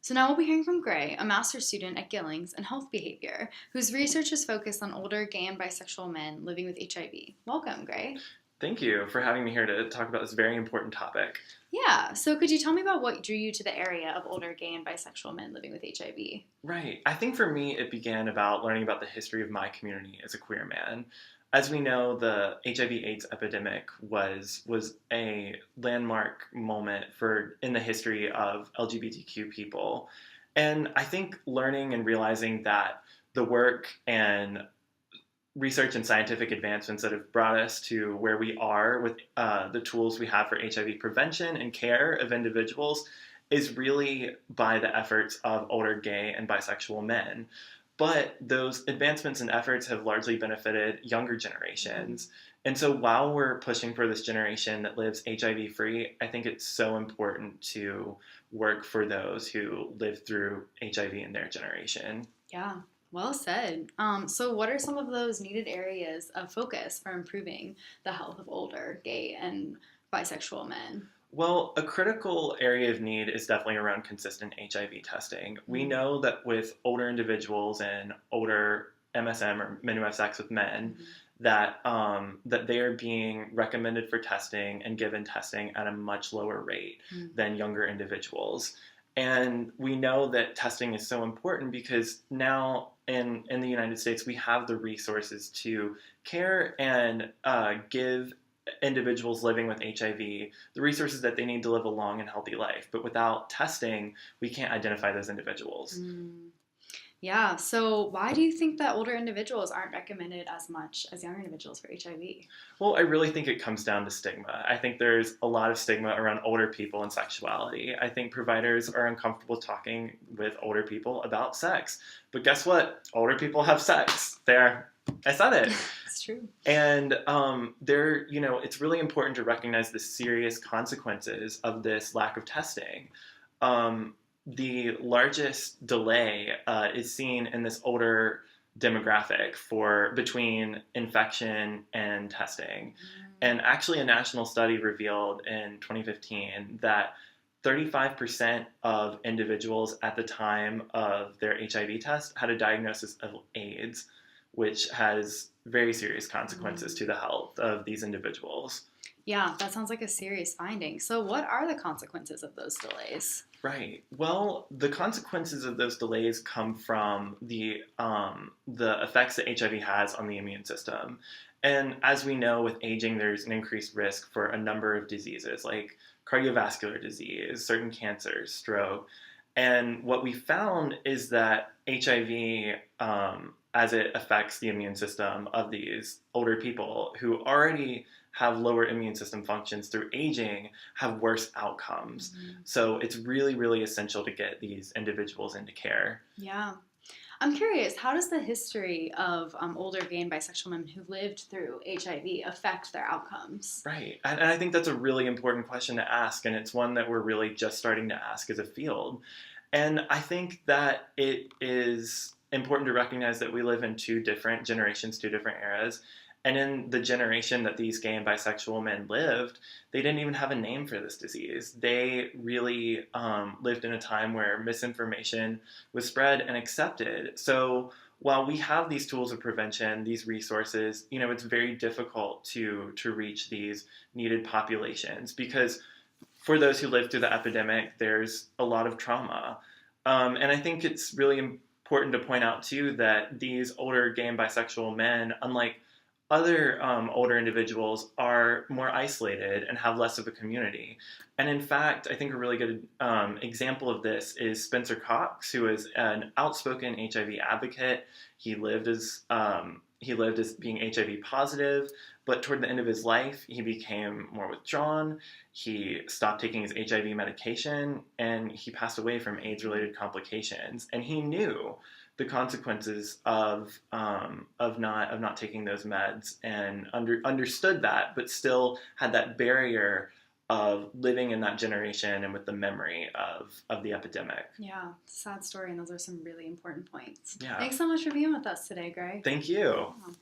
So now we'll be hearing from Gray, a master's student at Gillings in health behavior, whose research is focused on older gay and bisexual men living with HIV. Welcome, Gray. Thank you for having me here to talk about this very important topic. Yeah, so could you tell me about what drew you to the area of older gay and bisexual men living with HIV? Right. I think for me, it began about learning about the history of my community as a queer man. As we know, the HIV/AIDS epidemic was a landmark moment for in the history of LGBTQ people, and I think learning and realizing that the work and research and scientific advancements that have brought us to where we are with the tools we have for HIV prevention and care of individuals is really by the efforts of older gay and bisexual men. But those advancements and efforts have largely benefited younger generations. And so while we're pushing for this generation that lives HIV free, I think it's so important to work for those who live through HIV in their generation. Yeah, well said. So, what are some of those needed areas of focus for improving the health of older gay and bisexual men? Well, a critical area of need is definitely around consistent HIV testing. We Mm-hmm. know that with older individuals and older MSM or men who have sex with men, that they are being recommended for testing and given testing at a much lower rate than younger individuals. And we know that testing is so important because now in the United States, we have the resources to care and give individuals living with HIV the resources that they need to live a long and healthy life. But without testing, we can't identify those individuals. Mm. Yeah, so why do you think that older individuals aren't recommended as much as younger individuals for HIV? Well, I really think it comes down to stigma. I think there's a lot of stigma around older people and sexuality. I think providers are uncomfortable talking with older people about sex. But guess what? Older people have sex. There, I said it. It's true. And it's really important to recognize the serious consequences of this lack of testing. The largest delay is seen in this older demographic for between infection and testing. And actually, a national study revealed in 2015 that 35% of individuals at the time of their HIV test had a diagnosis of AIDS, which has very serious consequences to the health of these individuals. Yeah, that sounds like a serious finding. So, what are the consequences of those delays? Right. Well, the consequences of those delays come from the effects that HIV has on the immune system. And as we know, with aging, there's an increased risk for a number of diseases like cardiovascular disease, certain cancers, stroke. And what we found is that HIV, as it affects the immune system of these older people who already have lower immune system functions through aging, have worse outcomes. So it's really, really essential to get these individuals into care. Yeah. I'm curious, how does the history of older gay and bisexual men who lived through HIV affect their outcomes? Right. And I think that's a really important question to ask, and it's one that we're really just starting to ask as a field. And I think that it is important to recognize that we live in two different generations, two different eras. And in the generation that these gay and bisexual men lived, they didn't even have a name for this disease. They really lived in a time where misinformation was spread and accepted. So while we have these tools of prevention, these resources, it's very difficult to reach these needed populations because for those who lived through the epidemic, there's a lot of trauma. And I think it's really important to point out, too, that these older gay and bisexual men, unlike other older individuals, are more isolated and have less of a community. And in fact, I think a really good example of this is Spencer Cox, who is an outspoken HIV advocate. He lived as being HIV positive, but toward the end of his life, he became more withdrawn. He stopped taking his HIV medication, and he passed away from AIDS-related complications. And he knew the consequences of not taking those meds and understood that, but still had that barrier of living in that generation and with the memory of the epidemic. Yeah, sad story, and those are some really important points. Yeah. Thanks so much for being with us today, Greg. Thank you. Yeah.